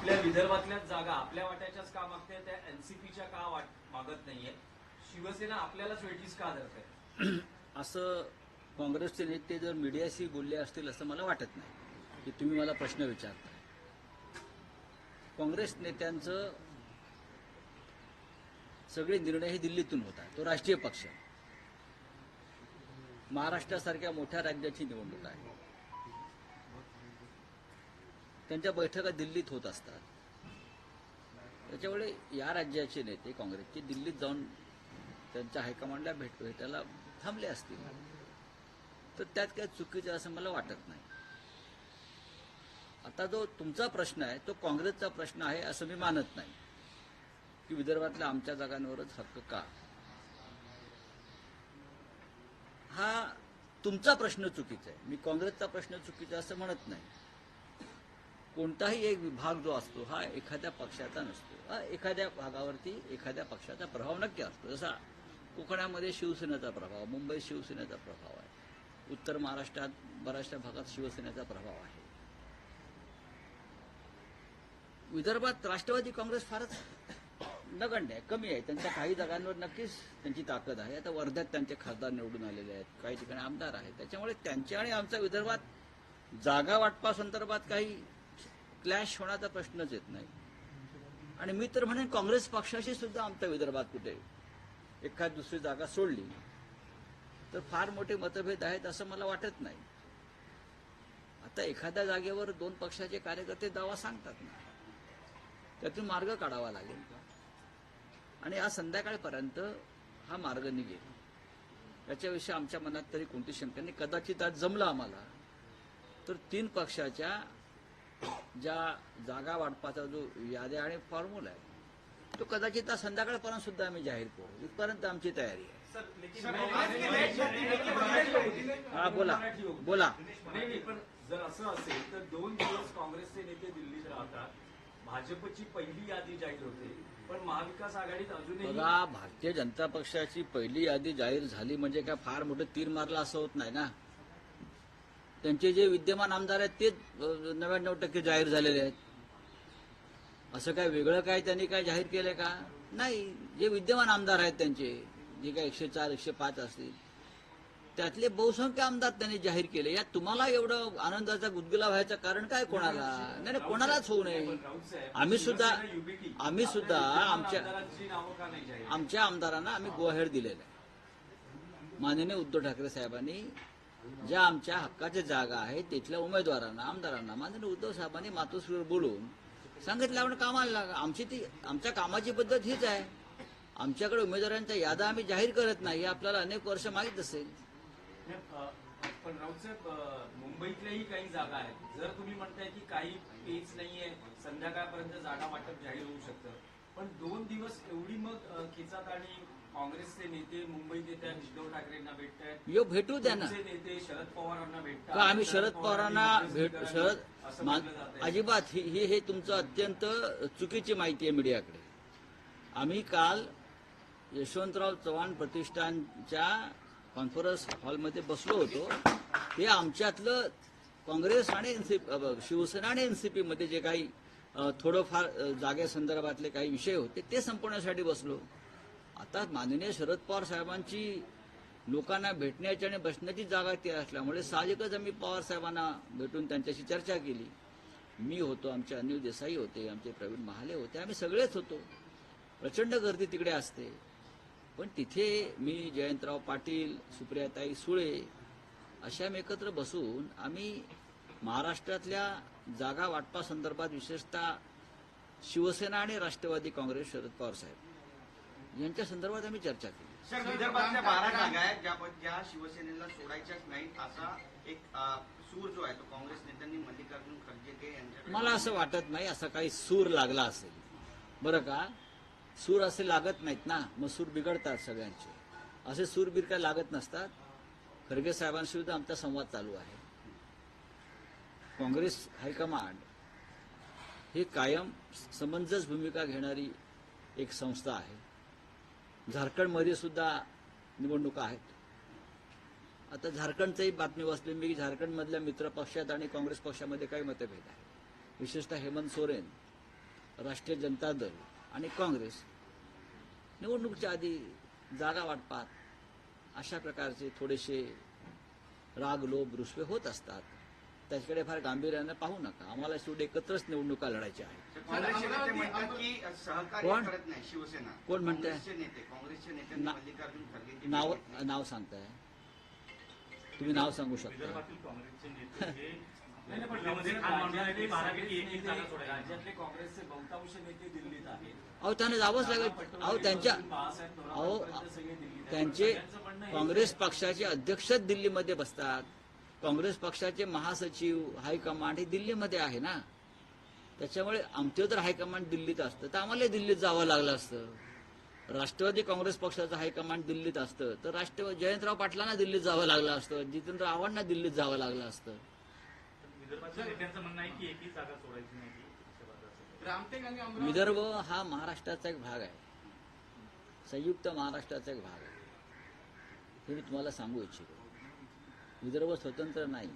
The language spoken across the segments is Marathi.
आपल्या विदर्भातल्याच जागा आपल्या वाट्याच्याच का मागते, त्या एनसीपीच्या का मागत नाहीये? शिवसेना आपल्यालाच वेठीस का धरते? असं काँग्रेसचे नेते जर मीडियाशी बोलले असतील असं मला वाटत नाही की तुम्ही मला प्रश्न विचारताय. काँग्रेस नेत्यांचं सगळे निर्णय हे दिल्लीतून होतात. तो राष्ट्रीय पक्ष आहे. महाराष्ट्रासारख्या मोठ्या राज्याची निवडणूक आहे. त्यांच्या बैठका दिल्लीत होत असतात. त्याच्यामुळे या राज्याचे नेते काँग्रेसचे दिल्लीत जाऊन त्यांच्या हायकमांडला भेटायला थांबले असतील तर त्यात काय चुकीचं असं मला वाटत नाही. आता जो तुमचा प्रश्न आहे तो काँग्रेसचा प्रश्न आहे असं मी मानत नाही की विदर्भातल्या आमच्या जागांवरच हक्क का. हा तुमचा प्रश्न चुकीचा आहे. मी काँग्रेसचा प्रश्न चुकीचा असं म्हणत नाही. कोणताही एक विभाग जो असतो हा एखाद्या पक्षाचा नसतो. एखाद्या भागावरती एखाद्या पक्षाचा प्रभाव नक्की असतो. जसा कोकणामध्ये शिवसेनेचा प्रभाव, मुंबईत शिवसेनेचा प्रभाव आहे, उत्तर महाराष्ट्रात बऱ्याचशा भागात शिवसेनेचा प्रभाव आहे. विदर्भात राष्ट्रवादी काँग्रेस फारच नगण्य आहे, कमी आहे. त्यांच्या काही जागांवर नक्कीच त्यांची ताकद आहे. आता वर्ध्यात त्यांचे खासदार निवडून आलेले आहेत, काही ठिकाणी आमदार आहेत. त्याच्यामुळे त्यांच्या आणि आमच्या विदर्भात जागा वाटपासंदर्भात काही क्लॅश होण्याचा प्रश्नच येत नाही. आणि मी तर म्हणेन काँग्रेस पक्षाशी सुद्धा आमच्या विदर्भात कुठे एखाद दुसरी जागा सोडली तर फार मोठे मतभेद आहेत असं मला वाटत नाही. आता एखाद्या जागेवर दोन पक्षाचे कार्यकर्ते दावा सांगतात ना, त्यातून मार्ग काढावा लागेल आणि आज संध्याकाळपर्यंत हा मार्ग निघेल. त्याच्याविषयी आमच्या मनात तरी कोणती शंका नाही. कदाचित आज जमलं आम्हाला तर तीन पक्षाच्या ज्या जागा वाटपाचा जो याद्या आणि फॉर्म्युला आहे तो कदाचित आज संध्याकाळपर्यंत सुद्धा आम्ही जाहीर करू. इथपर्यंत आमची तयारी आहे. हा बोला बोला. नाही, पण जर असं असेल तर 2 दिवस काँग्रेसचे नेते दिल्लीत राहतात, भाजपची पहिली यादी जाहीर होते, पण महाविकास आघाडीत अजूनही बघा, भारतीय जनता पक्षाची पहिली यादी जाहीर झाली म्हणजे काय फार मोठं तीर मारलं असं होत नाही ना. त्यांचे जे विद्यमान आमदार आहेत ते 99% जाहीर झालेले आहेत. असं काय वेगळं काय त्यांनी काय जाहीर केलंय का? नाही. जे विद्यमान आमदार आहेत त्यांचे जे काय 104 105 असतील त्यातले बहुसंख्य आमदार त्यांनी जाहीर केले. यात तुम्हाला एवढं आनंदाचा गुदगुला व्हायचं कारण काय कोणाला? नाही नाही, कोणालाच होऊ नये. आम्ही सुद्धा आमच्या आमदारांना आम्ही गो अहेड दिलेला आहे. माननीय उद्धव ठाकरे साहेबांनी ज्या आमच्या हक्काच्या जागा आहेत तिथल्या उमेदवारांना आमदारांना माननीय उद्धव साहेबांनी मातोश्रीवर बोलून सांगितलं आपण कामाला लागा. आमच्या कामाची पद्धत हीच आहे. आमच्याकडे उमेदवारांच्या याद्या आम्ही जाहीर करत नाही हे आपल्याला अनेक वर्ष माहीत असेल. पण राऊतसाहेब, मुंबईतल्याही काही जागा आहेत. जर तुम्ही म्हणताय की काही पेच नाहीये, संध्याकाळपर्यंत जागा वाटप जाहीर होऊ शकतं, पण 2 दिवस एवढी मग खिचात आणि काँग्रेसचे नेते मुंबईत येतात, उद्धव ठाकरेंना भेटतात, यो भेटू द्या ना. नेते शरद पवारांना भेटतात का आम्ही शरद पवारांना अजिबात हे तुमचं अत्यंत चुकीची माहिती आहे मीडियाकडे. आम्ही काल यशवंतराव चव्हाण प्रतिष्ठानच्या कॉन्फरन्स हॉलमध्ये बसलो होतो. हे आमच्यातलं काँग्रेस आणि शिवसेना आणि एनसीपी मध्ये जे काही थोडंफार जागेसंदर्भातले काही विषय होते ते संपवण्यासाठी बसलो. आता माननीय शरद पवार साहेबांची लोकांना भेटण्याची आणि बसण्याची जागा ती असल्यामुळे साहजिकच आम्ही पवार साहेबांना भेटून त्यांच्याशी चर्चा केली. मी होतो, आमचे अनिल देसाई होते, आमचे प्रवीण महाले होते, आम्ही सगळेच होतो. प्रचंड गर्दी तिकडे असते. पण तिथे मी, जयंतराव पाटील, सुप्रियाताई सुळे अशा एकत्र बसून आम्ही महाराष्ट्रातल्या जागा वाटपासंदर्भात विशेषतः शिवसेना आणि राष्ट्रवादी काँग्रेस शरद पवार साहेब यांच्या संदर्भात आम्ही चर्चा केली. विदर्भातल्या 12 जागा आहेत ज्या शिवसेनेला सोडायच्याच नाहीत असा एक सूर जो आहे तो काँग्रेस नेत्यांनी मल्लिकार्जुन खरगे यांच्याकडे. मला असं वाटत नाही असा काही सूर लागला असेल. बरं का, सूर असे लागत नाहीत ना, मग सूर बिघडतात सगळ्यांचे. असे सूरबीर काय लागत नसतात. खरगे साहेबांशी सुद्धा आमचा संवाद चालू आहे. काँग्रेस हायकमांड हे कायम समंजस भूमिका घेणारी एक संस्था आहे. झारखंडमध्ये सुद्धा निवडणुका आहेत. आता झारखंडचंही बातमी वाचली मी की झारखंडमधल्या मित्र पक्षात आणि काँग्रेस पक्षामध्ये काही मतभेद आहे. विशेषतः हेमंत सोरेन राष्ट्रीय जनता दल आणि काँग्रेस निवडणुकीच्या आधी जागा वाटपात अशा प्रकारचे थोडेसे राग लोभ रुसवे होत असतात. त्याच्याकडे फार गांभीर्याने पाहू नका. आम्हाला शेवटी एकत्रच निवडणुका लढायच्या आहेत. काँग्रेसचे नेते म्हणतात की सहकार्य कोण? करत नाही शिवसेना. कोण म्हणतंय? काँग्रेसचे नेत्यांनी ना- मल्लिकार्जुन खरगे नाव सांगताय तुम्ही, नाव सांगू शकता. विदर्भातील काँग्रेसचे नेते हे नाही, पण जिल्ह्यामध्ये ठाण मांडणार आहे की बारापैकी एक नेते- जागा सोडायची. राज्यातले काँग्रेसचे बहुतांश नेते दिल्लीत आहेत. अहो त्यांना जावंच लागेल. अहो त्यांच्या बाळासाहेब अहो थोरातांपर्यंत सगळे दिल्लीत आहेत. त्यांचे सगळ्यांचं म्हणणं हेच काँग्रेस आहे. पक्षाचे अध्यक्षच दिल्लीमध्ये बसतात. काँग्रेस पक्षाचे महासचिव हायकमांड हे दिल्लीमध्ये आहे ना. त्याच्यामुळे आमचं जर हायकमांड दिल्लीत असतं तर आम्हाला दिल्लीत जावं लागलं असतं. राष्ट्रवादी काँग्रेस पक्षाचं हायकमांड दिल्लीत असतं तर जयंतराव पाटलांना दिल्लीत जावं लागलं असतं. जितेंद्र आव्हाडांना दिल्लीत जावं लागलं असतं. विदर्भाच्या नेत्यांचं म्हणणं आहे की एकही जागा सोडायची नाही अशा बाजू. रामटेक आणि अमरावती विदर्भ हा महाराष्ट्राचा एक भाग आहे. संयुक्त महाराष्ट्राचा एक भाग आहे. हे मी तुम्हाला सांगू इच्छितो. विदर्भ स्वतंत्र नाही.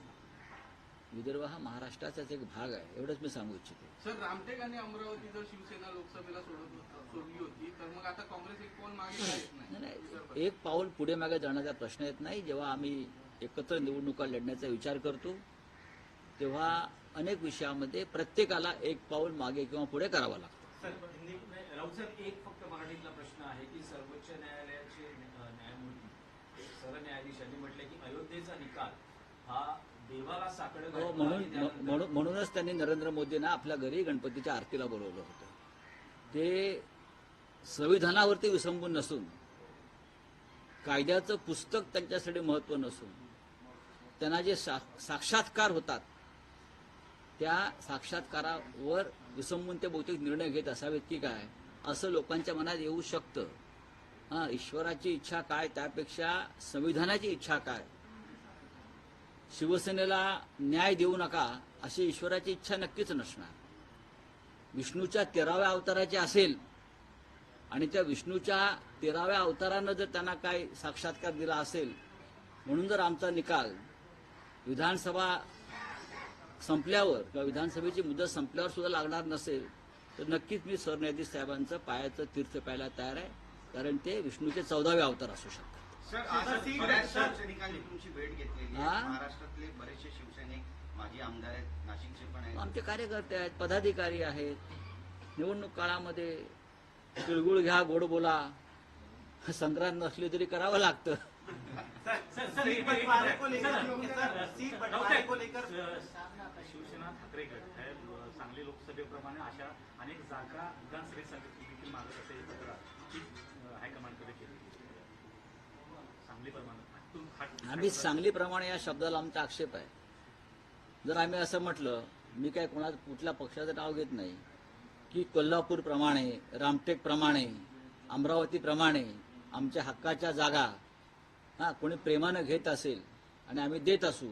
विदर्भ हा महाराष्ट्राचाच एक भाग आहे. एवढंच मी सांगू इच्छितो. सर रामटेक आणि अमरावती जर शिवसेना लोकसभेला सोडली होती तर मग आता काँग्रेस एक पाऊल मागे का येत नाही नाही, एक पाऊल पुढे मागे जाण्याचा प्रश्न येत नाही. जेव्हा आम्ही एकत्र निवडणुका लढण्याचा विचार करतो तेव्हा अनेक विषयामध्ये प्रत्येकाला एक पाऊल मागे किंवा पुढे करावं लागतं. राऊत साहेब, एक फक्त मराठीतला प्रश्न आहे की सर्वोच्च न्यायालयाचे न्यायमूर्ती सरन्यायाधीशांनी म्हटलं की अयोध्येचा निकाल हा देवाला साकडं हो, घातलं आणि त्यानंतर- म्हणूनच त्यांनी नरेंद्र मोदींना आपल्या घरी गणपतीच्या आरतीला बोलवलं होतं. ते संविधानावरती विसंबून नसून, कायद्याचं पुस्तक त्यांच्यासाठी महत्त्व नसून, त्यांना जे साक्षात्कार होतात त्या साक्षात्कारावर विसंबून ते बहुतेक निर्णय घेत असावेत की काय असं लोकांच्या मनात येऊ शकतं. हा, ईश्वराची इच्छा काय त्यापेक्षा संविधानाची इच्छा काय. शिवसेनेला न्याय देऊ नका अशी ईश्वराची इच्छा नक्कीच नसणार. विष्णूच्या 13व्या अवताराची असेल आणि त्या विष्णूच्या 13व्या अवतारानं जर त्यांना काय साक्षात्कार दिला असेल म्हणून जर आमचा निकाल विधानसभा संपल्यावर किंवा विधानसभेची मुदत संपल्यावर सुद्धा लागणार नसेल तर नक्कीच मी सरन्यायाधीश साहेबांचं पायाचं तीर्थ प्यायला तयार आहे. कारण ते विष्णूचे 14वे अवतार असू शकतात. सर आज बऱ्याच शिवसैनिकांनी तुमची भेट घेतलेली हा? आहे. महाराष्ट्रातले बरेचसे शिवसैनिक माजी आमदार आहेत, नाशिकचे पण आहेत. आमचे कार्यकर्ते आहेत, पदाधिकारी आहेत. निवडणूक काळामध्ये तिळगुळ घ्या, गोड बोला, संक्रांत नसली तरी करावं लागतं. सीट बंटवारे को लेकर शिवसेना ठाकरे गट है सांगली लोकसभेप्रमाणे अशा अनेक जागा विधानसभेसाठी देखील मागत असेल तक्रार की हायकमांडकडे केली. सांगलीप्रमाणे आम्ही सांगलीप्रमाणे या शब्दाला आमचा आक्षेप आहे. जर आम्ही असं म्हटलं, मी काय कुठल्या पक्षाचं नाव घेत नाही, की कोल्हापूरप्रमाणे, रामटेकप्रमाणे, अमरावतीप्रमाणे आमच्या हक्काच्या जागा कोणी प्रेमानं घेत असेल आणि आम्ही देत असू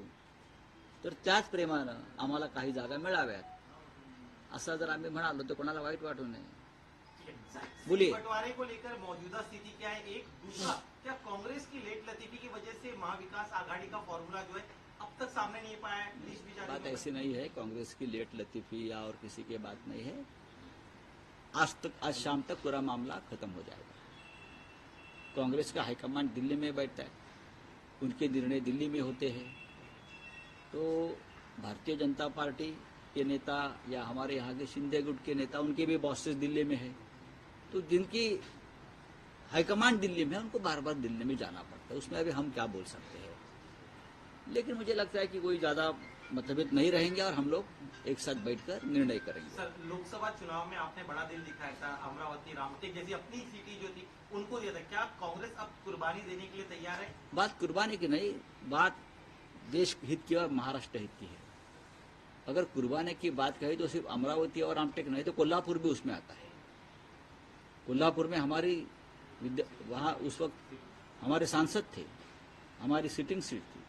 तर त्याच प्रेमानं आम्हाला काही जागा मिळाव्यात असं जर आम्ही म्हणालो तर कोणाला वाईट वाटू नये. बोलिए. बंटवारे को लेकर मौजूदा स्थिति क्या है? एक दूसरा, क्या कांग्रेस की लेट लतीफी की वजह से महाविकास आघाड़ी का फॉर्मूला जो है अब तक सामने नहीं पाया है? लिस्ट भी जारी बात नहीं ऐसी नहीं है. कांग्रेस की लेट लतीफी या और किसी की बात नहीं है. आज शाम तक पूरा मामला खत्म हो जाएगा. कांग्रेस का हाईकमांड दिल्ली में बैठता है, उनके निर्णय दिल्ली में होते हैं. तो भारतीय जनता पार्टी के नेता या हमारे यहाँ के शिंदे गुट के नेता, उनके भी बॉसेस दिल्ली में है. तो जिनकी हाईकमांड दिल्ली में है उनको बार बार दिल्ली में जाना पड़ता है. उसमें अभी हम क्या बोल सकते हैं. लेकिन मुझे लगता है कि कोई ज्यादा मतभेद नहीं रहेंगे और हम लोग एक साथ बैठकर निर्णय करेंगे. सर, लोकसभा चुनाव में आपने बड़ा दिल दिखाया था. अमरावती, रामटेक जैसी अपनी सिटी जो थी उनको दिया था. क्या कांग्रेस अब कुर्बानी देने के लिए तैयार है? बात कुर्बानी की नहीं, बात देश हित की और महाराष्ट्र हित की है. अगर कुर्बानी की बात कही तो सिर्फ अमरावती और रामटेक नहीं तो कोल्हापुर भी उसमें आता है. कोल्हापुर में हमारी वहाँ उस वक्त हमारे सांसद थे, हमारी सिटिंग सीट थी.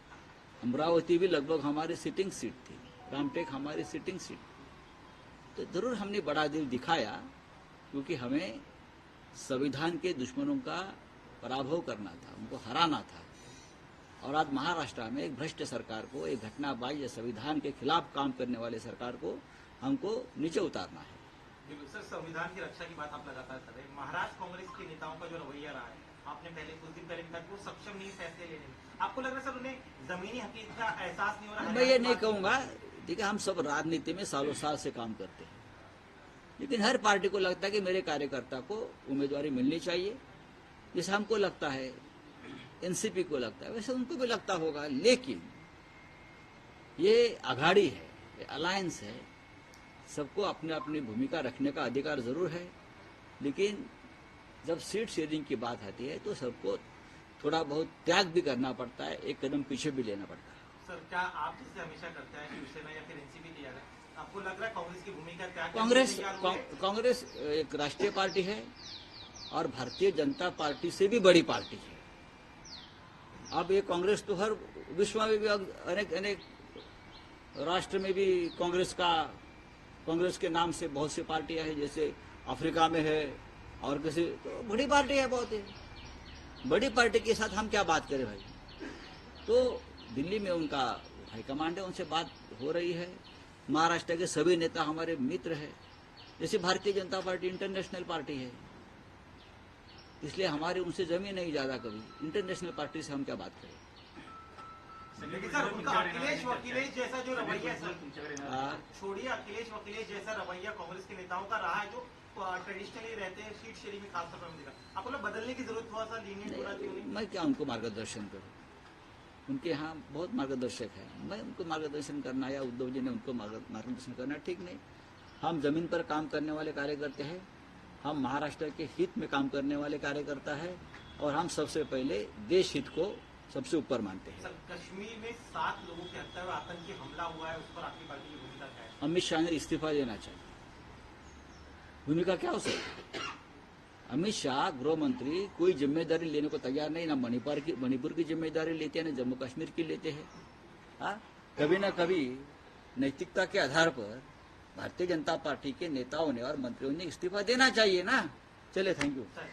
अमरावती भी लगभग हमारी सिटिंग सीट थी, रामटेक हमारी सिटिंग सीट. तो जरूर हमने बड़ा दिल दिखाया क्योंकि हमें संविधान के दुश्मनों का पराभव करना था, उनको हराना था. और आज महाराष्ट्र में एक भ्रष्ट सरकार को, एक घटनाबाज या संविधान के खिलाफ काम करने वाले सरकार को हमको नीचे उतारना है. बिल्कुल सर, संविधान की रक्षा की बात आप लगातार कर रहे हैं। महाराष्ट्र कांग्रेस के नेताओं का जो रवैया रहा है, आपने पहले कुछ दिन पहले भी कहा कि वो सक्षम नहीं फैसले लेने में। आपको लग रहा है सर उन्हें जमीनी हकीकत का एहसास नहीं हो रहा? मैं ये नहीं कहूंगा, देखिए हम सब राजनीति में सालों साल से काम करते हैं, लेकिन हर पार्टी को लगता है कि मेरे कार्यकर्ता को उम्मीदवारी मिलनी चाहिए। जैसे हमको लगता है, एनसीपी को लगता है, वैसे उनको भी लगता होगा। लेकिन ये आघाड़ी है, ये अलायंस है, सबको अपने अपनी भूमिका रखने का अधिकार जरूर है, लेकिन जब सीट शेयरिंग की बात आती है तो सबको थोड़ा बहुत त्याग भी करना पड़ता है, एक कदम पीछे भी लेना पड़ता है। सर, क्या आप जिससे हमेशा करते हैं शिवसेना या फिर एनसीपी तैयार है, आपको लग रहा है कांग्रेस की भूमिका त्याग करने कांग्रेस के लिए तैयार हुई है? कांग्रेस एक राष्ट्रीय पार्टी है और भारतीय जनता पार्टी से भी बड़ी पार्टी है। अब ये कांग्रेस तो हर विश्व में भी अनेक अनेक राष्ट्र में भी कांग्रेस के नाम से बहुत सी पार्टियां हैं, जैसे अफ्रीका में है और किसी तो बड़ी पार्टी है, बहुत है। बड़ी पार्टी के साथ हम क्या बात करें भाई? तो दिल्ली में उनका हाईकमांड है, उनसे बात हो रही है। महाराष्ट्र के सभी नेता हमारे मित्र हैं, जैसे Bharatiya Janata party international party है, इसलिए हमारी उनसे जमी नहीं ज्यादा। कभी इंटरनेशनल पार्टी से हम क्या बात करें? लेकिन सर उनका अखिलेश वकीलेश जैसा जो रवैया है सर, हाँ। छोड़िए अखिलेश वकीलेश जैसा रवैया कांग्रेस के नेताओं का रहा है, जो ट्रेडिशनली रहते हैं सीट शेयरिंग में खासतौर पर मिलेगा, आपको लगा बदलने की जरूरत, थोड़ा सा लीनियंट होना चाहिए? मैं क्या उनको मार्गदर्शन करूं? उनके यहाँ बहुत मार्गदर्शक है, मैं उनको मार्गदर्शन करना या उद्धव जी ने उनको मार्गदर्शन करना ठीक नहीं। हम जमीन पर काम करने वाले कार्यकर्ता हैं, हम महाराष्ट्र के हित में काम करने वाले कार्यकर्ता है, और हम सबसे पहले देश हित को सबसे ऊपर मानते हैं। सर, कश्मीर में 7 लोगों की हत्या और आतंकी हमला हुआ है, उस पर आपकी पार्टी की भूमिका क्या है? अमित शाह ने इस्तीफा देना चाहिए। भूमिका क्या हो सकती है? अमित शाह गृह मंत्री कोई जिम्मेदारी लेने को तैयार नहीं, ना मणिपुर की जिम्मेदारी लेते हैं, ना जम्मू कश्मीर की लेते हैं। हाँ, कभी ना कभी नैतिकता के आधार पर भारतीय जनता पार्टी के नेताओं ने और मंत्रियों ने इस्तीफा देना चाहिए ना। चले, थैंक यू। सर